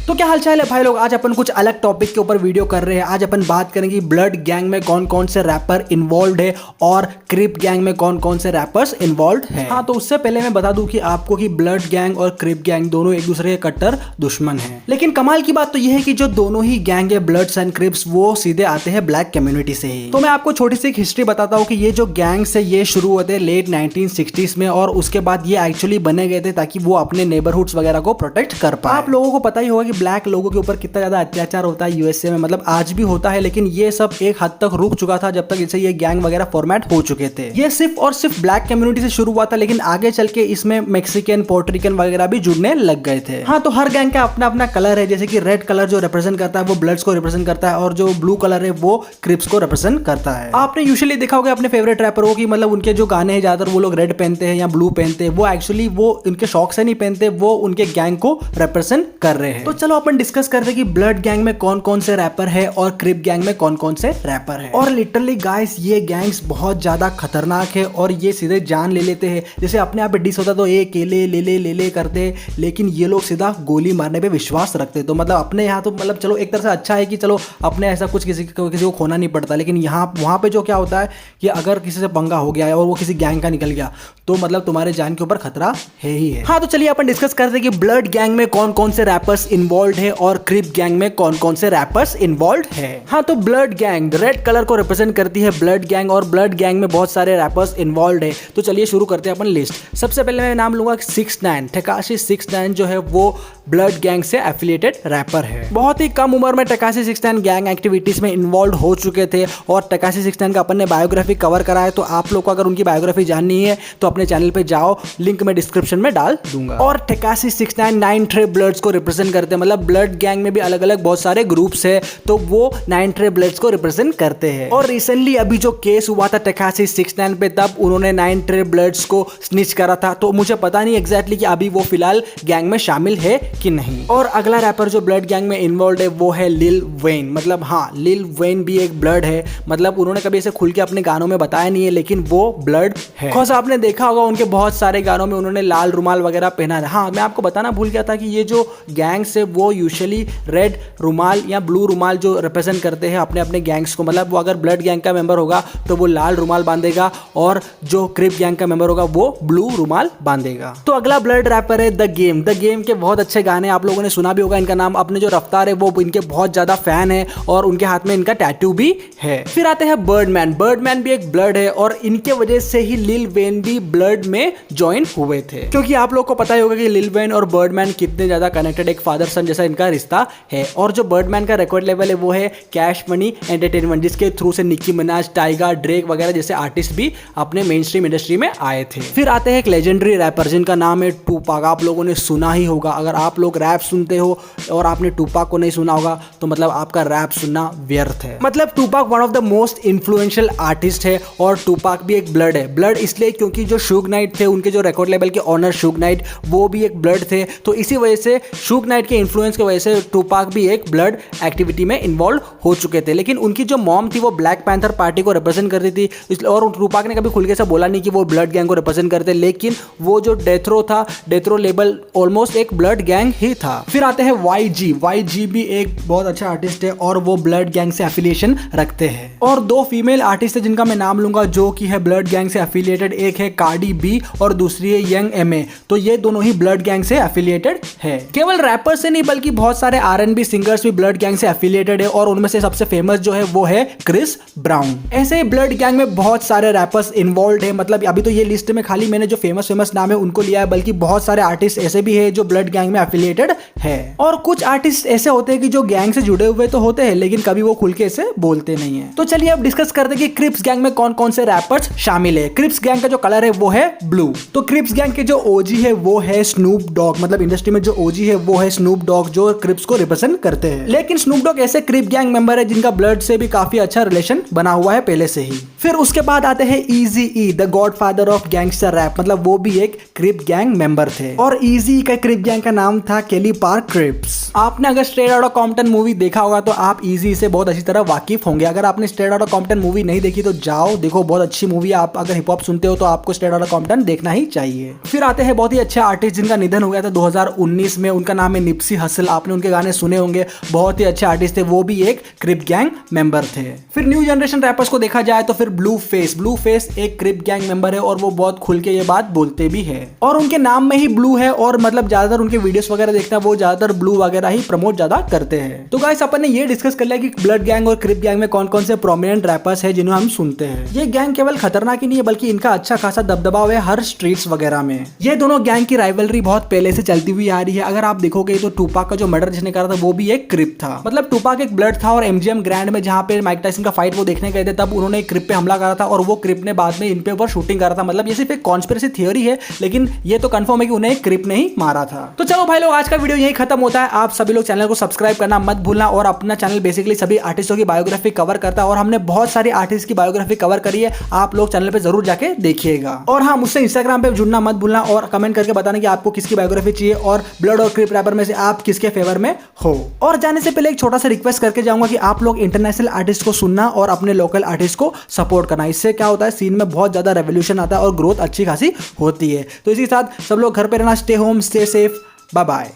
तो क्या हालचाल है भाई लोग, आज अपन कुछ अलग टॉपिक के ऊपर वीडियो कर रहे हैं। आज अपन बात करेंगे ब्लड गैंग में कौन कौन से रैपर इन्वॉल्व है और क्रिप गैंग में कौन कौन से रैपर्स इन्वॉल्व है। हाँ, तो उससे पहले मैं बता दूं कि आपको कि ब्लड गैंग और क्रिप गैंग दोनों एक दूसरे के कट्टर दुश्मन हैं। लेकिन कमाल की बात तो यह है कि जो दोनों ही गैंग है ब्लड्स एंड क्रिप्स, वो सीधे आते हैं ब्लैक कम्युनिटी से ही। तो मैं आपको छोटी सी एक हिस्ट्री बताता हूँ कि ये जो गैंग्स है ये शुरू होते हैं लेट 1960s में, और उसके बाद ये एक्चुअली बने गए थे ताकि वो अपने नेबरहुड्स वगैरह को प्रोटेक्ट कर पाए। आप लोगों को पता ही होगा कि ब्लैक लोगों के ऊपर कितना ज्यादा अत्याचार होता है यूएसए में, मतलब आज भी होता है, लेकिन ये सब एक हद तक रुक चुका था जब तक इसे ये गैंग वगैरह फॉर्मेट हो चुके थे। ये सिर्फ और सिर्फ ब्लैक कम्युनिटी से शुरू हुआ था, लेकिन आगे चल के इसमें मैक्सिकन, पोर्टरिकन वगैरह भी जुड़ने लग गए थे। हाँ, तो हर गैंग का अपना अपना कलर है, जैसे कि रेड कलर जो रिप्रेजेंट करता है वो ब्लड्स को रिप्रेजेंट करता है, और जो ब्लू कलर है वो क्रिप्स को रिप्रेजेंट करता है। आपने यूजुअली देखा होगा अपने फेवरेट रैपरों की, मतलब उनके जो गाने हैं ज्यादातर वो लोग रेड पहनते हैं या ब्लू पहनते हैं, वो एक्चुअली वो उनके शौक से नहीं पहनते, वो उनके गैंग को रिप्रेजेंट कर रहे हैं। तो चलो अपन डिस्कस करते हैं कि ब्लड गैंग में कौन कौन से रैपर है और क्रिप गैंग में कौन कौन से रैपर है। और लिटरली गाइस, ये गैंग्स बहुत ज्यादा खतरनाक है और ये सीधे जान ले लेते हैं। जैसे अपने आप पे डिस होता तो ये केले ले करते, लेकिन ये लोग सीधा गोली मारने पे विश्वास रखते। तो मतलब अपने यहाँ तो मतलब चलो एक तरह से अच्छा है कि चलो अपने ऐसा कुछ किसी को खोना नहीं पड़ता, लेकिन यहाँ वहाँ पे जो क्या होता है कि अगर किसी से पंगा हो गया है और वो किसी गैंग का निकल गया तो मतलब तुम्हारे जान के ऊपर खतरा है ही है। हाँ, तो चलिए अपन डिस्कस करते हैं कि ब्लड गैंग में कौन कौन से रैपर्स इन्वॉल्व है और क्रिप गैंग में कौन कौन से रैपर्स इन्वॉल्व है। हाँ, तो ब्लड गैंग रेड कलर को रिप्रेजेंट करती है ब्लड गैंग, और ब्लड गैंग में बहुत सारे रैपर्स इन्वॉल्व है। तो चलिए शुरू करते हैं अपन लिस्ट। सबसे पहले मैं नाम लूंगा 6ix9ine। टेकाशी 6ix9ine जो है वो ब्लड गैंग से एफिलिएटेड रैपर है। बहुत ही कम उम्र में टेकाशी 6ix9ine गैंग एक्टिविटीज में इन्वॉल्व हो चुके थे, और टेकाशी 6ix9ine का अपन ने बायोग्राफी कवर करा है। तो आप लोग को अगर उनकी बायोग्राफी जाननी है तो अपने चैनल पे जाओ, लिंक मैं डिस्क्रिप्शन में डाल दूंगा। और टेकाशी 6ix9ine 9 ट्रे ब्लड्स को रिप्रेजेंट करते हैं, मतलब ब्लड गैंग में भी अलग अलग बहुत सारे ग्रुप्स है, तो वो 9 ट्रे ब्लड्स को रिप्रेजेंट करते हैं। और रिसेंटली अभी जो केस हुआ था टेकाशी 6ix9ine पे, तब उन्होंने 9 ट्रे ब्लड्स को स्निच करा था। तो मुझे पता नहीं एग्जैक्टली कि अभी वो फिलहाल गैंग में शामिल है कि नहीं। और अगला रैपर जो ब्लड गैंग में इन्वॉल्व है वो है लिल वेन। मतलब हाँ, लिल वेन भी एक ब्लड है, मतलब उन्होंने कभी ऐसे खुल के अपने गानों में बताया नहीं है, लेकिन वो ब्लड है। बिकॉज़ आपने देखा होगा उनके बहुत सारे गानों में उन्होंने लाल रुमाल वगैरह पहना है। हाँ, मैं आपको बताना भूल गया था कि ये जो गैंग्स है वो यूजुअली रेड रुमाल या ब्लू रुमाल जो रिप्रेजेंट करते हैं अपने अपने गैंग्स को। मतलब वो अगर ब्लड गैंग का मेंबर होगा तो वो लाल रुमाल बांधेगा, और जो क्रिप गैंग का मेंबर होगा वो ब्लू रुमाल बांधेगा। तो अगला ब्लड रैपर है द गेम। द गेम के बहुत अच्छे गाने आप लोगों ने सुना भी होगा इनका नाम। अपने जो रफ्तार है वो इनके बहुत ज्यादा फैन है, और उनके हाथ में इनका टैटू भी है। फिर आते हैं बर्डमैन। बर्डमैन भी एक ब्लड है, और इनके वजह से ही लिल वेन भी ब्लड में ज्वाइन हुए थे, क्योंकि आप लोग को पता ही होगा कि लिल वेन और बर्डमैन कितने ज्यादा कनेक्टेड, एक फादर सन जैसा इनका रिश्ता है। और जो बर्डमैन का रिकॉर्ड लेवल है वो है कैश मनी एंटरटेनमेंट, जिसके थ्रू से निकी मिनाज, टाइगा, ड्रेक वगैरह जैसे आर्टिस्ट भी अपने मेन स्ट्रीम इंडस्ट्री में आए थे। फिर आते हैं एक लेजेंडरी रैपर जिनका नाम है टूपाक। आप लोगों ने सुना ही होगा, अगर आप लोग रैप सुनते हो और आपने टूपाक को नहीं सुना होगा तो मतलब आपका रैप सुनना व्यर्थ है। मतलब Tupac one of the most influential artist है, और टूपाक भी एक ब्लड है। ब्लड इसलिए क्योंकि जो शुग नाइट थे, उनके जो रिकॉर्ड लेवल के ऑनर शुग नाइट, वो भी एक ब्लड थे। तो इसी वजह से शुग नाइट के इन्फ्लुएंस की वजह से टूपाक भी एक ब्लड एक्टिविटी में इन्वॉल्व हो चुके थे। लेकिन उनकी जो मॉम थी वो ब्लैक पैंथर पार्टी को रिप्रेजेंट करती थी, और टूपाक ने कभी खुल के ऐसा बोला नहीं कि वो ब्लड गैंग को रिप्रेजेंट करते, लेकिन वो जो डेथ रो था, डेथ रो लेबल ऑलमोस्ट एक ब्लड गैंग ही था। फिर आते हैं YG। YG भी एक बहुत अच्छा आर्टिस्ट है, और वो ब्लड गैंग से एफिलिएशन रखते हैं। और दो फीमेल आर्टिस्ट है जिनका मैं नाम लूंगा जो कि है ब्लड गैंग से एफिलिएटेड। एक है कार्डी बी और दूसरी है यंग MA। तो ये दोनों ही ब्लड गैंग से एफिलिएटेड है। केवल रैपर से नहीं बल्कि बहुत सारे R&B सिंगर्स भी ब्लड गैंग से एफिलिएटेड है, और उनमें से सबसे फेमस जो है वो है क्रिस ब्राउन। ऐसे ही ब्लड गैंग में बहुत सारे रैपर्स इन्वॉल्व है। मतलब अभी तो ये लिस्ट में खाली मैंने जो फेमस नाम है उनको लिया है, बल्कि बहुत सारे आर्टिस्ट ऐसे भी है जो ब्लड गैंग में एफिलिएटेड है। और कुछ आर्टिस्ट ऐसे होते हैं कि जो गैंग से जुड़े हुए तो होते हैं, लेकिन कभी वो खुल के ऐसे बोलते नहीं है। तो चलिए अब डिस्कस करते हैं कि क्रिप्स गैंग में कौन कौन से रैपर्स शामिल है। क्रिप्स गैंग का जो कलर है वो है ब्लू। तो क्रिप्स गैंग के जो OG है वो है स्नूप डॉग। मतलब इंडस्ट्री में जो OG है वो है स्नूप डॉग, जो क्रिप्स को रिप्रेजेंट करते हैं। लेकिन स्नूप डॉग ऐसे क्रिप गैंग मेंबर है जिनका ब्लड से भी काफी अच्छा रिलेशन बना हुआ है पहले से ही। फिर उसके बाद आते हैं Eazy-E, the godfather of gangster rap. मतलब वो भी एक क्रिप गैंग मेंबर थे, और Eazy का क्रिप गैंग का नाम था केली पार्क क्रिप्स। आपने अगर straight out of Compton movie देखा होगा तो आप Eazy से बहुत अच्छी तरह वाकिफ होंगे। अगर आपने straight out of Compton movie नहीं देखी तो जाओ देखो, बहुत अच्छी मूवी है। आप अगर हिप हॉप सुनते हो तो आपको स्ट्रेट आउट ऑफ कॉम्पटन देखना ही चाहिए। फिर आते हैं बहुत ही अच्छे आर्टिस्ट जिनका निधन हो गया था 2019 में। उनका नाम है निप्सी हसल, आपने उनके गाने सुने होंगे, बहुत ही अच्छे आर्टिस्ट थे, वो भी एक क्रिप गैंग मेंबर थे। फिर न्यू जनरेशन रैपर्स को देखा जाए तो फिर ब्लू फेस एक क्रिप गैंग मेंबर है और वो बहुत खुल के ये बात बोलते भी है और उनके नाम में ही ब्लू है और मतलब ज्यादातर उनके वीडियोस वगैरह देखते हैं वो ज्यादातर ब्लू वगैरह ही प्रमोट ज्यादा करते हैं। तो गाइस अपन ने ये डिस्कस कर लिया कि ब्लड गैंग और क्रिप गैंग में कौन कौन से प्रोमिनेंट रैपर्स है जिन्हें हम सुनते हैं। ये गैंग केवल खतरनाक ही नहीं है बल्कि इनका अच्छा खासा दबदबाव है हर स्ट्रीट्स वगैरह में। ये दोनों गैंग की राइवलरी बहुत पहले से चलती हुई आ रही है। अगर आप देखोगे तो टूपाक का जो मर्डर जिसने करा था वो भी एक क्रिप था। मतलब टूपाक एक ब्लड था और एमजीएम ग्रैंड में जहां पे माइक टायसन का फाइट वो देखने गए थे तब उन्होंने एक क्रिप पे हमला करा था और वो क्रिप ने बाद में इन पे ऊपर शूटिंग करा था। मतलब ये सिर्फ एक कॉन्स्पिरेसी थियोरी है लेकिन ये तो कंफर्म है कि उन्हें क्रिप ने ही मारा था। तो चलो भाई लोग आज का वीडियो यही खत्म होता है। आप सभी लोग चैनल को सब्सक्राइब करना मत भूलना और अपना चैनल बेसिकली सभी आर्टिस्टों की बायोग्राफी कवर करता है और हमने बहुत सारी आर्टिस्ट की बायोग्राफी कवर करी है। आप लोग चैनल पे जरूर जाके देखिएगा और हाँ मुझसे इंस्टाग्राम पे जुड़ना मत भूलना और कमेंट करके बताना कि आपको किसकी बायोग्राफी चाहिए और ब्लड और क्रिप रैपर में से आप किसके फेवर में हो। और जाने से पहले एक छोटा सा रिक्वेस्ट करके जाऊंगा कि आप लोग इंटरनेशनल आर्टिस्ट को सुनना और अपने लोकल आर्टिस्ट को सपोर्ट करना। इससे क्या होता है सीन में बहुत ज्यादा रेवोल्यूशन आता है और ग्रोथ अच्छी खासी होती है। तो इसी के साथ सब लोग घर पे रहना, stay home, stay safe, bye bye.